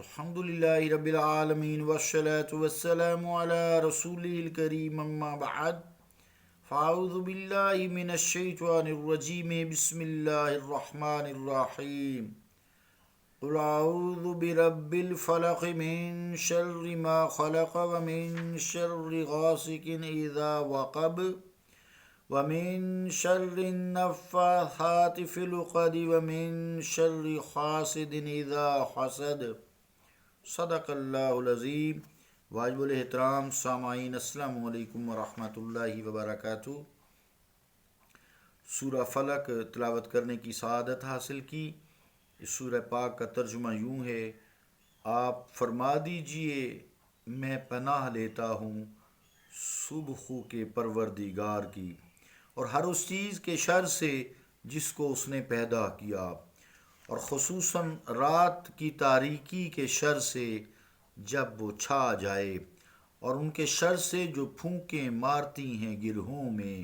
الحمد لله رب العالمين والصلاة والسلام على رسوله الكريم أما بعد فأعوذ بالله من الشيطان الرجيم بسم الله الرحمن الرحيم قل أعوذ برب الفلق من شر ما خلق ومن شر غاسق إذا وقب ومن شر النفاثات في العقد ومن شر حاسد إذا حسد صدق اللہ العظیم۔ واجب الاحترام سامعین، السلام علیکم ورحمۃ اللہ وبرکاتہ۔ سورہ فلق تلاوت کرنے کی سعادت حاصل کی۔ اس سورہ پاک کا ترجمہ یوں ہے: آپ فرما دیجئے میں پناہ لیتا ہوں صبح کے پروردگار کی اور ہر اس چیز کے شر سے جس کو اس نے پیدا کیا، اور خصوصاً رات کی تاریکی کے شر سے جب وہ چھا جائے، اور ان کے شر سے جو پھونکیں مارتی ہیں گرہوں میں،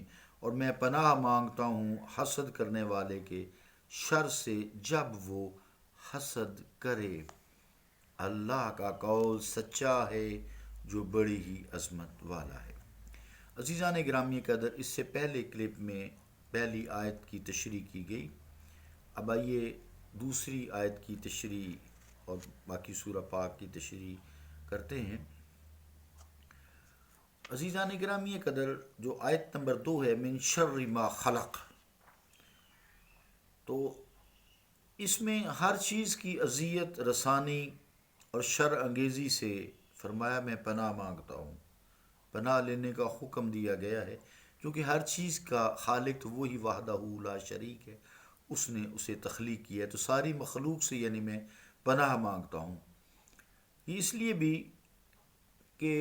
اور میں پناہ مانگتا ہوں حسد کرنے والے کے شر سے جب وہ حسد کرے۔ اللہ کا قول سچا ہے جو بڑی ہی عظمت والا ہے۔ عزیزان گرامی قدر، اس سے پہلے کلپ میں پہلی آیت کی تشریح کی گئی۔ اب آئیے دوسری آیت کی تشریح اور باقی سورہ پاک کی تشریح کرتے ہیں۔ عزیزان گرامی قدر، جو آیت نمبر 2 ہے، من شر ما خلق، تو اس میں ہر چیز کی اذیت رسانی اور شر انگیزی سے فرمایا میں پناہ مانگتا ہوں۔ پناہ لینے کا حکم دیا گیا ہے، کیونکہ ہر چیز کا خالق تو وہی وحدہ لا شریک ہے، اس نے اسے تخلیق کیا ہے، تو ساری مخلوق سے یعنی میں پناہ مانگتا ہوں۔ یہ اس لیے بھی کہ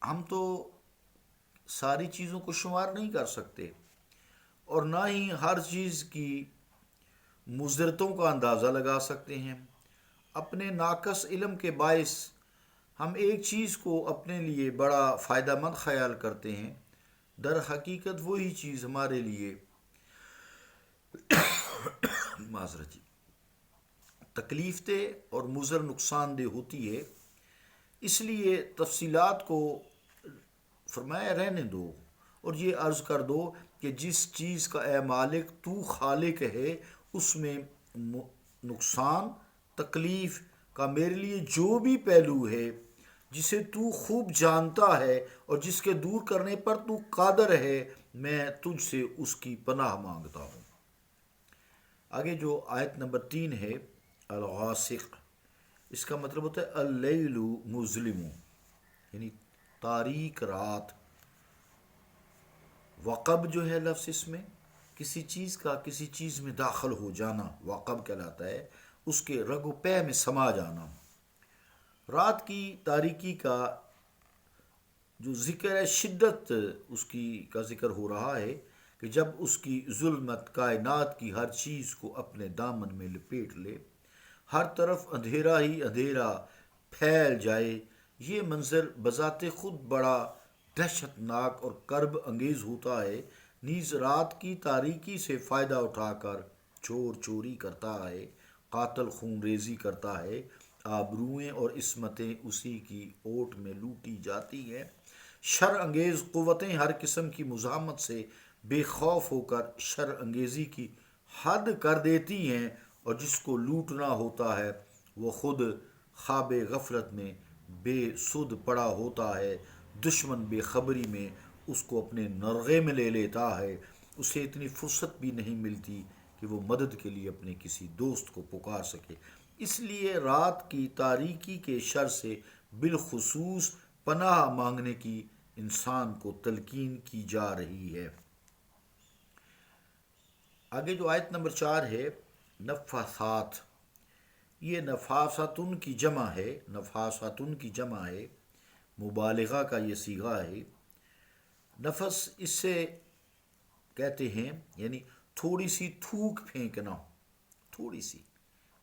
ہم تو ساری چیزوں کو شمار نہیں کر سکتے، اور نہ ہی ہر چیز کی مضرتوں کا اندازہ لگا سکتے ہیں۔ اپنے ناقص علم کے باعث ہم ایک چیز کو اپنے لیے بڑا فائدہ مند خیال کرتے ہیں، در حقیقت وہی چیز ہمارے لیے معذرت تکلیف دہ اور مضر نقصان دہ ہوتی ہے۔ اس لیے تفصیلات کو فرمایا رہنے دو اور یہ عرض کر دو کہ جس چیز کا اے مالک تو خالق ہے، اس میں نقصان تکلیف کا میرے لیے جو بھی پہلو ہے، جسے تو خوب جانتا ہے اور جس کے دور کرنے پر تو قادر ہے، میں تجھ سے اس کی پناہ مانگتا ہوں۔ آگے جو آیت نمبر 3 ہے، الغاسق، اس کا مطلب ہوتا ہے اللیل مظلم، یعنی تاریک رات۔ وقب جو ہے لفظ، اس میں کسی چیز کا کسی چیز میں داخل ہو جانا وقب کہلاتا ہے، اس کے رگ و پے میں سما جانا۔ رات کی تاریکی کا جو ذکر ہے، شدت اس کی کا ذکر ہو رہا ہے کہ جب اس کی ظلمت کائنات کی ہر چیز کو اپنے دامن میں لپیٹ لے، ہر طرف اندھیرا ہی اندھیرا پھیل جائے، یہ منظر بذات خود بڑا دہشت ناک اور کرب انگیز ہوتا ہے۔ نیز رات کی تاریکی سے فائدہ اٹھا کر چور چوری کرتا ہے، قاتل خون ریزی کرتا ہے، آبروئیں اور عصمتیں اسی کی اوٹ میں لوٹی جاتی ہیں۔ شر انگیز قوتیں ہر قسم کی مزاحمت سے بے خوف ہو کر شر انگیزی کی حد کر دیتی ہیں، اور جس کو لوٹنا ہوتا ہے وہ خود خواب غفلت میں بے سود پڑا ہوتا ہے۔ دشمن بے خبری میں اس کو اپنے نرغے میں لے لیتا ہے، اسے اتنی فرصت بھی نہیں ملتی کہ وہ مدد کے لیے اپنے کسی دوست کو پکار سکے۔ اس لیے رات کی تاریکی کے شر سے بالخصوص پناہ مانگنے کی انسان کو تلقین کی جا رہی ہے۔ آگے جو آیت نمبر 4 ہے، نفاثات، یہ نفاثاتن کی جمع ہے، نفاثاتن کی جمع ہے، مبالغہ کا یہ صیغہ ہے۔ نفس اس سے کہتے ہیں یعنی تھوڑی سی تھوک پھینکنا، تھوڑی سی،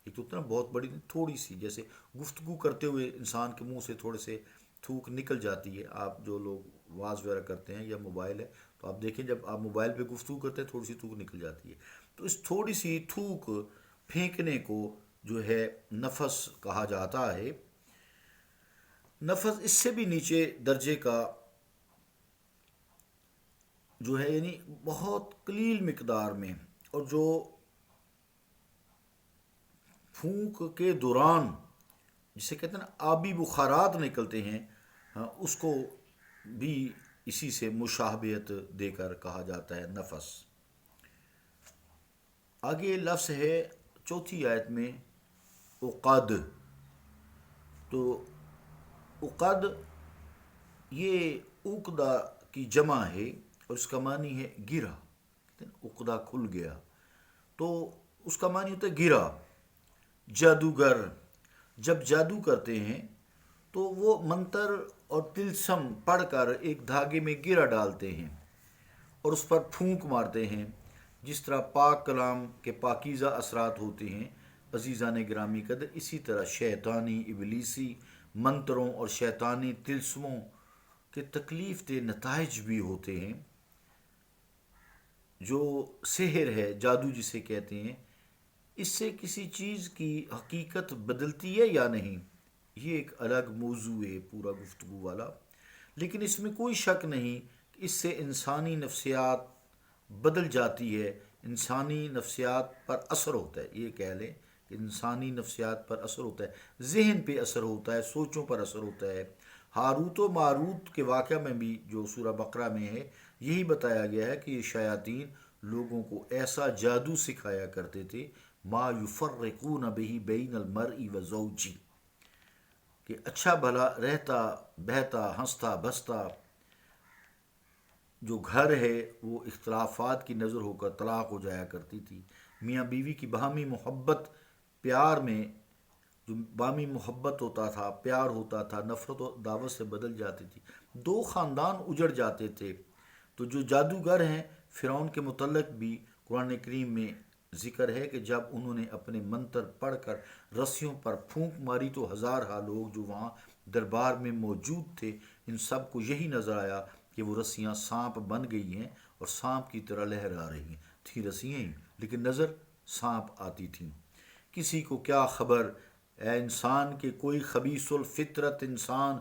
ایک تو اتنا بہت بڑی نہیں، تھوڑی سی، جیسے گفتگو کرتے ہوئے انسان کے منہ سے تھوڑے سے تھوک نکل جاتی ہے۔ آپ جو لوگ واز وغیرہ کرتے ہیں یا موبائل ہے تو آپ دیکھیں جب آپ موبائل پہ گفتگو کرتے ہیں تھوڑی سی تھوک نکل جاتی ہے، تو اس تھوڑی سی تھوک پھینکنے کو جو ہے نفس کہا جاتا ہے۔ نفس اس سے بھی نیچے درجے کا جو ہے، یعنی بہت قلیل مقدار میں، اور جو پھونک کے دوران جسے کہتے ہیں نا آبی بخارات نکلتے ہیں، ہاں، اس کو بھی اسی سے مشابہت دے کر کہا جاتا ہے نفس۔ آگے لفظ ہے چوتھی آیت میں عقد۔ تو عقد یہ عقدہ کی جمع ہے اور اس کا معنی ہے گرا، عقدہ کھل گیا، تو اس کا معنی ہوتا ہے گرا۔ جادوگر جب جادو کرتے ہیں تو وہ منتر اور تلسم پڑھ کر ایک دھاگے میں گرا ڈالتے ہیں اور اس پر پھونک مارتے ہیں، جس طرح پاک کلام کے پاکیزہ اثرات ہوتے ہیں۔ عزیزان گرامی قدر، اسی طرح شیطانی ابلیسی منتروں اور شیطانی تلسموں کے تکلیف دہ نتائج بھی ہوتے ہیں۔ جو سحر ہے، جادو جسے کہتے ہیں، اس سے کسی چیز کی حقیقت بدلتی ہے یا نہیں، یہ ایک الگ موضوع ہے پورا گفتگو والا، لیکن اس میں کوئی شک نہیں کہ اس سے انسانی نفسیات بدل جاتی ہے، انسانی نفسیات پر اثر ہوتا ہے۔ یہ کہہ لیں کہ انسانی نفسیات پر اثر ہوتا ہے، ذہن پہ اثر ہوتا ہے، سوچوں پر اثر ہوتا ہے۔ ہاروت و ماروت کے واقعہ میں بھی جو سورہ بقرہ میں ہے، یہی بتایا گیا ہے کہ یہ شیاطین لوگوں کو ایسا جادو سکھایا کرتے تھے، ما یفرقون بہ بین المرء و زوجی، کہ اچھا بھلا رہتا بہتا ہنستا بستا جو گھر ہے وہ اختلافات کی نظر ہو کر طلاق ہو جایا کرتی تھی۔ میاں بیوی کی باہمی محبت، پیار میں جو باہمی محبت ہوتا تھا، پیار ہوتا تھا، نفرت و دعوت سے بدل جاتی تھی، دو خاندان اجڑ جاتے تھے۔ تو جو جادوگر ہیں، فرعون کے متعلق بھی قرآن کریم میں ذکر ہے کہ جب انہوں نے اپنے منتر پڑھ کر رسیوں پر پھونک ماری تو ہزارہ لوگ جو وہاں دربار میں موجود تھے، ان سب کو یہی نظر آیا کہ وہ رسیاں سانپ بن گئی ہیں اور سانپ کی طرح لہرا رہی ہیں، تھی رسیاں ہی لیکن نظر سانپ آتی تھیں۔ کسی کو کیا خبر اے انسان کہ کوئی خبیث الفطرت انسان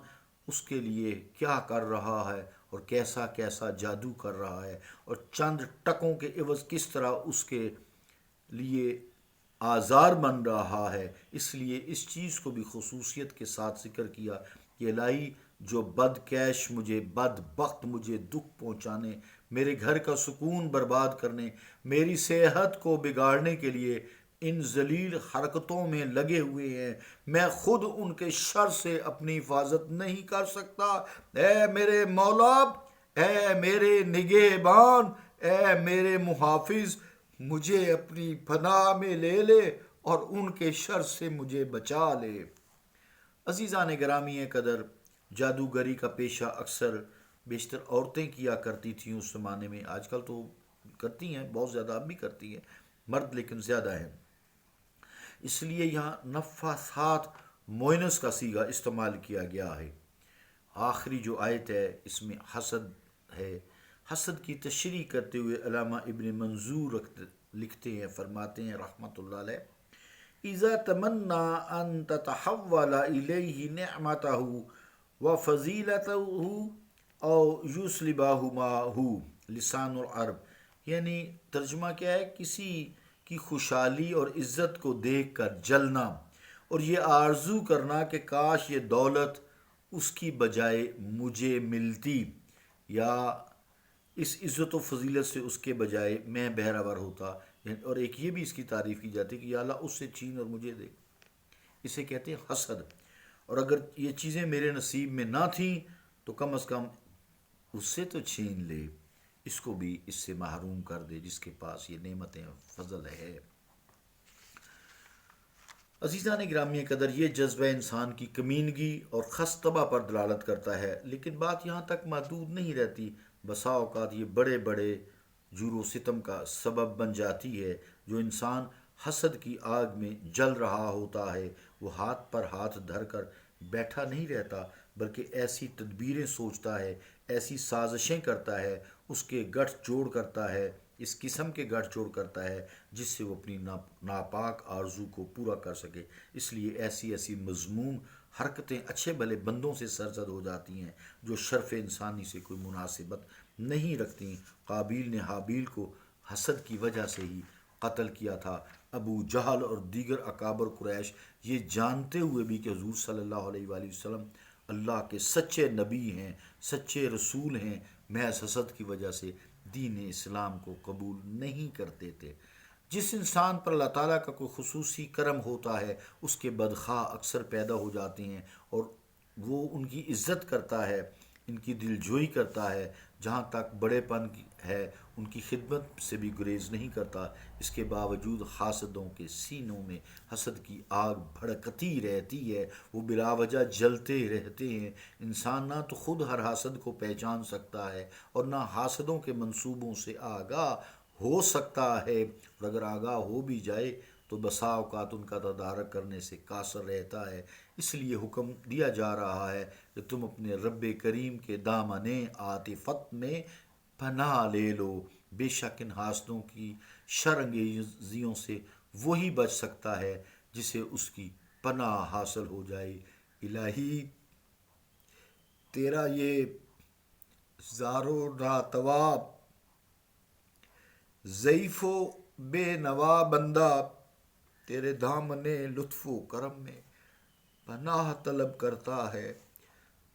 اس کے لیے کیا کر رہا ہے اور کیسا کیسا جادو کر رہا ہے، اور چند ٹکوں کے عوض کس طرح اس کے لیے آزار بن رہا ہے۔ اس لیے اس چیز کو بھی خصوصیت کے ساتھ ذکر کیا کہ الہی، جو بدکیش مجھے، بدبخت مجھے دکھ پہنچانے، میرے گھر کا سکون برباد کرنے، میری صحت کو بگاڑنے کے لیے ان ذلیل حرکتوں میں لگے ہوئے ہیں، میں خود ان کے شر سے اپنی حفاظت نہیں کر سکتا۔ اے میرے مولا، اے میرے نگہبان، اے میرے محافظ، مجھے اپنی پناہ میں لے لے اور ان کے شر سے مجھے بچا لے۔ عزیزان گرامی قدر، جادوگری کا پیشہ اکثر بیشتر عورتیں کیا کرتی تھیں اس زمانے میں، آج کل تو کرتی ہیں، بہت زیادہ اب بھی کرتی ہیں، مرد لیکن زیادہ ہیں۔ اس لیے یہاں نفاثات مؤنث کا صیغہ استعمال کیا گیا ہے۔ آخری جو آیت ہے اس میں حسد ہے۔ حسد کی تشریح کرتے ہوئے علامہ ابن منظور لکھتے ہیں، فرماتے ہیں رحمۃ اللہ علیہ، اذا تمنا ان تتحول الیہ نعمتہ وفضیلتہ او یسلبہ ما ہو لسان العرب، یعنی ترجمہ کیا ہے، کسی کی خوشحالی اور عزت کو دیکھ کر جلنا اور یہ آرزو کرنا کہ کاش یہ دولت اس کی بجائے مجھے ملتی، یا اس عزت و فضیلت سے اس کے بجائے میں بہرور ہوتا، اور ایک یہ بھی اس کی تعریف کی جاتی ہے کہ یا اللہ اس سے چھین اور مجھے دے، اسے کہتے ہیں حسد۔ اور اگر یہ چیزیں میرے نصیب میں نہ تھیں تو کم از کم اس سے تو چھین لے، اس کو بھی اس سے محروم کر دے جس کے پاس یہ نعمتیں فضل ہے۔ عزیزان گرامی قدر، یہ جذبہ انسان کی کمینگی اور خستبہ پر دلالت کرتا ہے، لیکن بات یہاں تک محدود نہیں رہتی، بسا اوقات یہ بڑے بڑے جور و ستم کا سبب بن جاتی ہے۔ جو انسان حسد کی آگ میں جل رہا ہوتا ہے وہ ہاتھ پر ہاتھ دھر کر بیٹھا نہیں رہتا، بلکہ ایسی تدبیریں سوچتا ہے، ایسی سازشیں کرتا ہے، اس کے گٹھ جوڑ کرتا ہے اس قسم کے گڑھ چوڑ کرتا ہے جس سے وہ اپنی ناپاک آرزو کو پورا کر سکے۔ اس لیے ایسی ایسی مضمون حرکتیں اچھے بھلے بندوں سے سرزد ہو جاتی ہیں جو شرف انسانی سے کوئی مناسبت نہیں رکھتی۔ قابیل نے حابیل کو حسد کی وجہ سے ہی قتل کیا تھا۔ ابو جہل اور دیگر اکابر قریش یہ جانتے ہوئے بھی کہ حضور صلی اللہ علیہ وآلہ وسلم اللہ کے سچے نبی ہیں، سچے رسول ہیں، محض حسد کی وجہ سے دین اسلام کو قبول نہیں کرتے تھے۔ جس انسان پر اللہ تعالیٰ کا کوئی خصوصی کرم ہوتا ہے اس کے بدخواہ اکثر پیدا ہو جاتے ہیں اور وہ ان کی عزت کرتا ہے، ان کی دلجوئی کرتا ہے، جہاں تک بڑے پن ہے ان کی خدمت سے بھی گریز نہیں کرتا۔ اس کے باوجود حاسدوں کے سینوں میں حسد کی آگ بھڑکتی رہتی ہے، وہ بلا وجہ جلتے رہتے ہیں۔ انسان نہ تو خود ہر حاسد کو پہچان سکتا ہے اور نہ حاسدوں کے منصوبوں سے آگاہ ہو سکتا ہے، اور اگر آگاہ ہو بھی جائے تو بسا اوقات ان کا تدارک کرنے سے قاصر رہتا ہے۔ اس لیے حکم دیا جا رہا ہے کہ تم اپنے رب کریم کے دامن عاطفت میں پناہ لے لو۔ بے شک ان حاسدوں کی شرانگیزیوں سے وہی بچ سکتا ہے جسے اس کی پناہ حاصل ہو جائے۔ الہی تیرا یہ زار و ناتواب ضعیف و بے نوا بندہ تیرے دامن لطف و کرم میں پناہ طلب کرتا ہے۔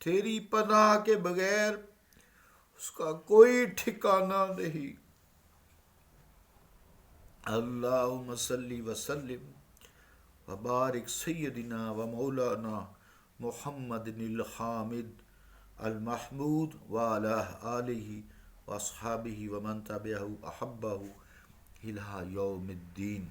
تیری پناہ کے بغیر اس کا کوئی ٹھکانہ نہیں۔ اللہم صلی وسلم وبارک سیدنا و مولانا محمد الحامد المحمود وعلی آلہ واصحابہ ومن تبعہ احبہ الی یوم الدین۔